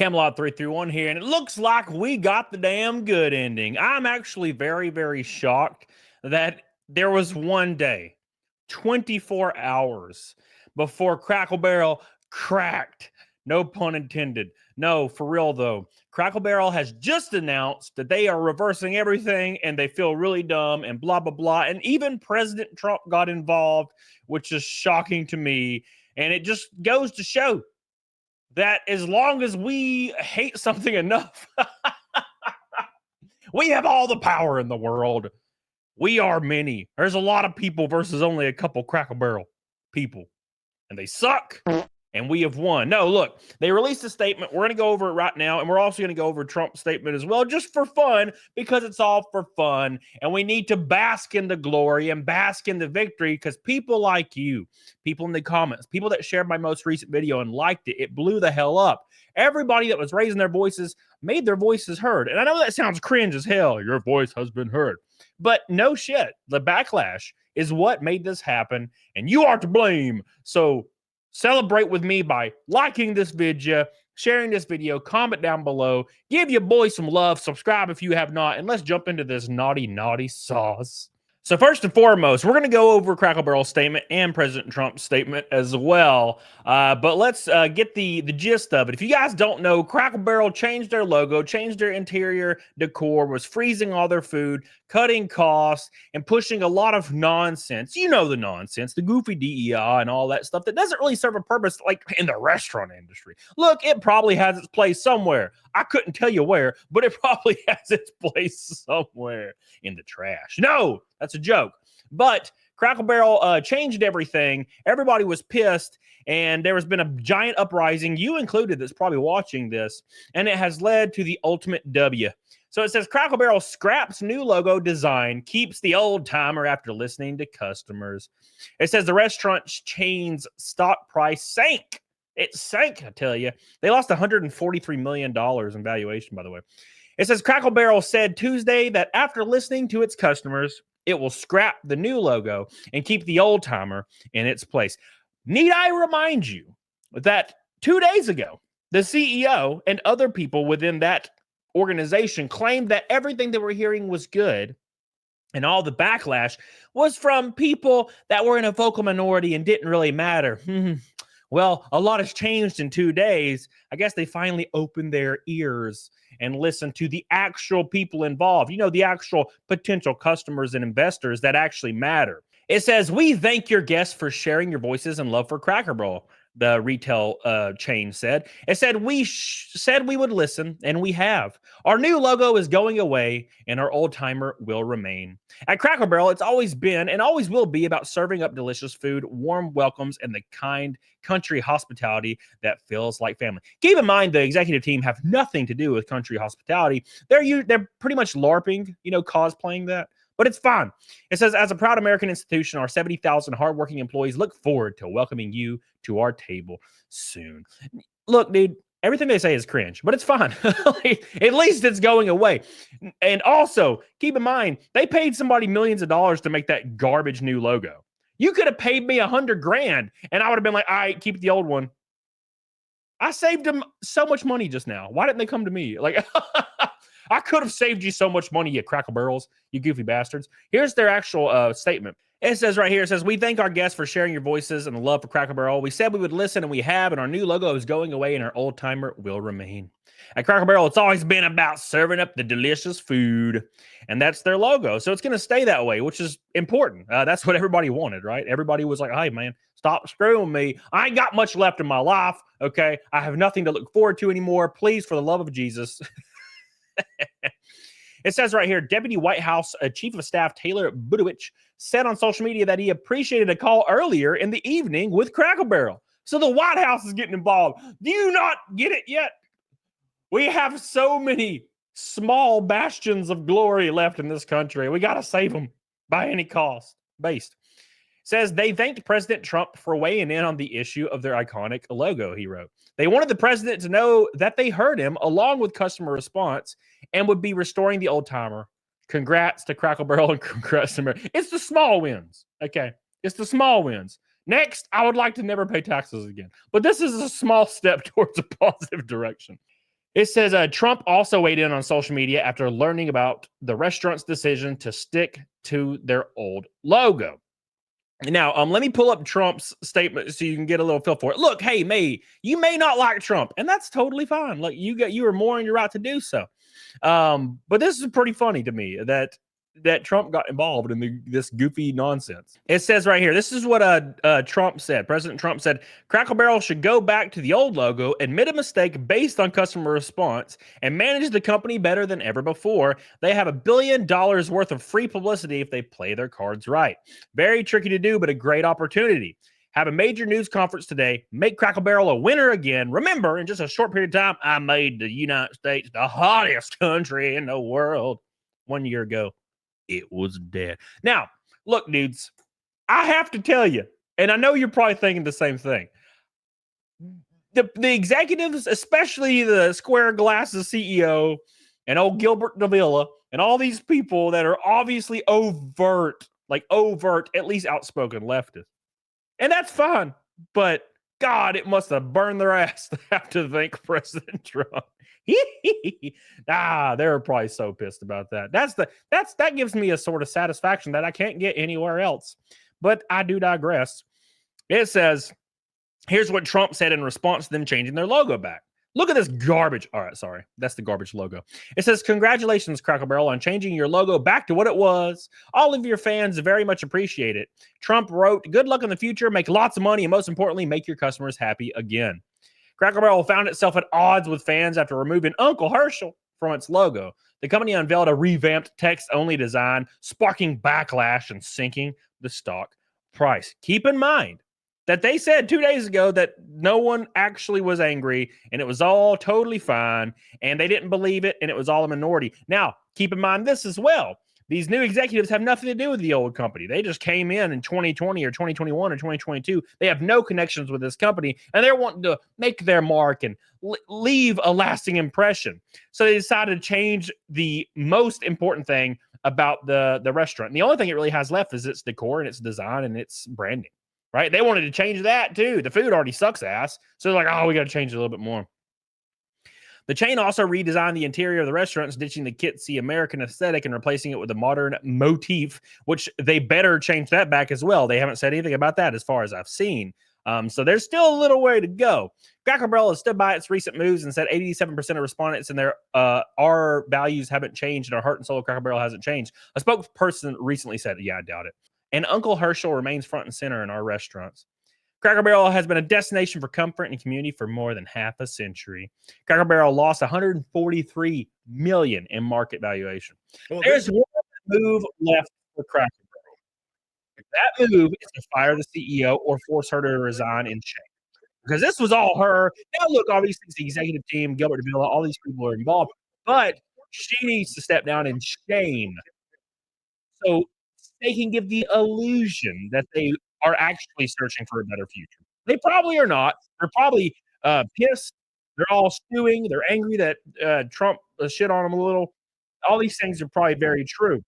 Camelot 331 here, and it looks like we got the damn good ending. I'm actually very, very shocked that there was one day, 24 hours before Crackle Barrel cracked. No pun intended. No, for real though. Crackle Barrel has just announced that they are reversing everything and they feel really dumb and blah, blah, blah. And even President Trump got involved, which is shocking to me. And it just goes to show that as long as we hate something enough, we have all the power in the world. We are many. There's a lot of people versus only a couple Crackle Barrel people. And they suck. And we have won. No, look, they released a statement. We're going to go over it right now. And we're also going to go over Trump's statement as well, just for fun, because it's all for fun. And we need to bask in the glory and bask in the victory because people like you, people in the comments, people that shared my most recent video and liked it, it blew the hell up. Everybody that was raising their voices made their voices heard. And I know that sounds cringe as hell. Your voice has been heard. But no shit. The backlash is what made this happen. And you are to blame. So celebrate with me by liking this video, sharing this video, comment down below, give your boy some love, subscribe if you have not, and let's jump into this naughty, naughty sauce. So first and foremost, we're going to go over Crackle Barrel's statement and President Trump's statement as well. But let's get the gist of it. If you guys don't know, Crackle Barrel changed their logo, changed their interior decor, was freezing all their food, cutting costs, and pushing a lot of nonsense. You know the nonsense, the goofy DEI and all that stuff that doesn't really serve a purpose like in the restaurant industry. Look, it probably has its place somewhere. I couldn't tell you where, but it probably has its place somewhere in the trash. No, that's a joke. But Crackle Barrel changed everything. Everybody was pissed, and there has been a giant uprising, you included, that's probably watching this, and it has led to the ultimate W. So it says Crackle Barrel scraps new logo design, keeps the old timer after listening to customers. It says the restaurant chain's stock price sank. It sank, I tell you. They lost $143 million in valuation, by the way. It says Crackle Barrel said Tuesday that after listening to its customers, it will scrap the new logo and keep the old timer in its place. Need I remind you that 2 days ago, the CEO and other people within that organization claimed that everything they were hearing was good, and all the backlash was from people that were in a vocal minority and didn't really matter. Well, a lot has changed in 2 days. I guess they finally opened their ears and listened to the actual people involved. You know, the actual potential customers and investors that actually matter. It says, we thank your guests for sharing your voices and love for Cracker Barrel, the retail chain said. It said, we said we would listen, and we have. Our new logo is going away, and our old timer will remain. At Cracker Barrel, it's always been and always will be about serving up delicious food, warm welcomes, and the kind country hospitality that feels like family. Keep in mind, the executive team have nothing to do with country hospitality. They're pretty much LARPing, you know, cosplaying that. But it's fine. It says, as a proud American institution, our 70,000 hardworking employees look forward to welcoming you to our table soon. Look, dude, everything they say is cringe, but it's fine. At least it's going away. And also, keep in mind, they paid somebody millions of dollars to make that garbage new logo. You could have paid me $100,000, and I would have been like, all right, keep the old one. I saved them so much money just now. Why didn't they come to me? Like, I could have saved you so much money, you Crackle Barrels, you goofy bastards. Here's their actual statement. It says right here, it says, we thank our guests for sharing your voices and the love for Crackle Barrel. We said we would listen, and we have, and our new logo is going away, and our old timer will remain. At Crackle Barrel, it's always been about serving up the delicious food, and that's their logo. So it's going to stay that way, which is important. That's what everybody wanted, right? Everybody was like, hey, man, stop screwing me. I ain't got much left in my life, okay? I have nothing to look forward to anymore. Please, for the love of Jesus. It says right here, Deputy White House Chief of Staff Taylor Budowich said on social media that he appreciated a call earlier in the evening with Crackle Barrel. So the White House is getting involved. Do you not get it yet? We have so many small bastions of glory left in this country. We got to save them by any cost. Based. Says they thanked President Trump for weighing in on the issue of their iconic logo, he wrote. They wanted the president to know that they heard him along with customer response and would be restoring the old timer. Congrats to Crackle Barrel and congrats to America. It's the small wins, okay? It's the small wins. Next, I would like to never pay taxes again. But this is a small step towards a positive direction. It says Trump also weighed in on social media after learning about the restaurant's decision to stick to their old logo. Now, let me pull up Trump's statement so you can get a little feel for it. Look, hey, you may not like Trump, and that's totally fine. Like you are more in your right to do so. But this is pretty funny to me that Trump got involved in this goofy nonsense. It says right here, this is what Trump said. President Trump said, Crackle Barrel should go back to the old logo, admit a mistake based on customer response, and manage the company better than ever before. They have $1 billion worth of free publicity if they play their cards right. Very tricky to do, but a great opportunity. Have a major news conference today. Make Crackle Barrel a winner again. Remember, in just a short period of time, I made the United States the hottest country in the world. 1 year ago, it was dead. Now, look, dudes, I have to tell you, and I know you're probably thinking the same thing. The executives, especially the Square Glasses CEO and old Gilbert Davila, and all these people that are obviously overt, at least outspoken leftists. And that's fine. But God, it must have burned their ass to have to thank President Trump. They're probably so pissed about that. That gives me a sort of satisfaction that I can't get anywhere else. But I do digress. It says, here's what Trump said in response to them changing their logo back. Look at this garbage. All right, sorry. That's the garbage logo. It says, congratulations, Crackle Barrel, on changing your logo back to what it was. All of your fans very much appreciate it. Trump wrote, good luck in the future, make lots of money, and most importantly, make your customers happy again. Crackle Barrel found itself at odds with fans after removing Uncle Hershel from its logo. The company unveiled a revamped text-only design, sparking backlash and sinking the stock price. Keep in mind that they said 2 days ago that no one actually was angry and it was all totally fine and they didn't believe it and it was all a minority. Now, keep in mind this as well. These new executives have nothing to do with the old company. They just came in 2020 or 2021 or 2022. They have no connections with this company and they're wanting to make their mark and leave a lasting impression. So they decided to change the most important thing about the restaurant. And the only thing it really has left is its decor and its design and its branding. Right? They wanted to change that too. The food already sucks ass. So they're like, oh, we got to change it a little bit more. The chain also redesigned the interior of the restaurant, ditching the kitschy American aesthetic and replacing it with a modern motif, which they better change that back as well. They haven't said anything about that as far as I've seen. So there's still a little way to go. Cracker Barrel has stood by its recent moves and said 87% of respondents in their our values haven't changed and our heart and soul of Cracker Barrel hasn't changed. A spokesperson recently said, yeah, I doubt it. And Uncle Hershel remains front and center in our restaurants. Cracker Barrel has been a destination for comfort and community for more than half a century. Cracker Barrel lost $143 million in market valuation. Well, there's one move left for Cracker Barrel. If that move is to fire the CEO or force her to resign in shame. Because this was all her. Now, look, obviously, it's the executive team, Gilbert Davila, all these people are involved, but she needs to step down in shame. So they can give the illusion that they are actually searching for a better future. They probably are not. They're probably pissed. They're all stewing. They're angry that Trump shit on them a little. All these things are probably very true.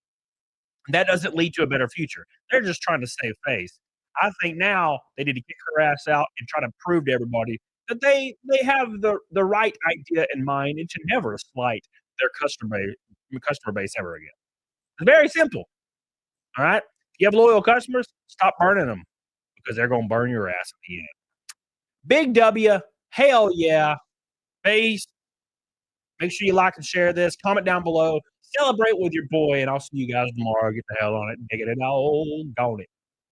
That doesn't lead to a better future. They're just trying to save face. I think now they need to kick her ass out and try to prove to everybody that they have the right idea in mind and to never slight their customer base ever again. It's very simple. All right? If you have loyal customers, stop burning them because they're going to burn your ass at the end. Big W. Hell yeah. Peace. Make sure you like and share this. Comment down below. Celebrate with your boy, and I'll see you guys tomorrow. Get the hell on it and get it all. Don't it.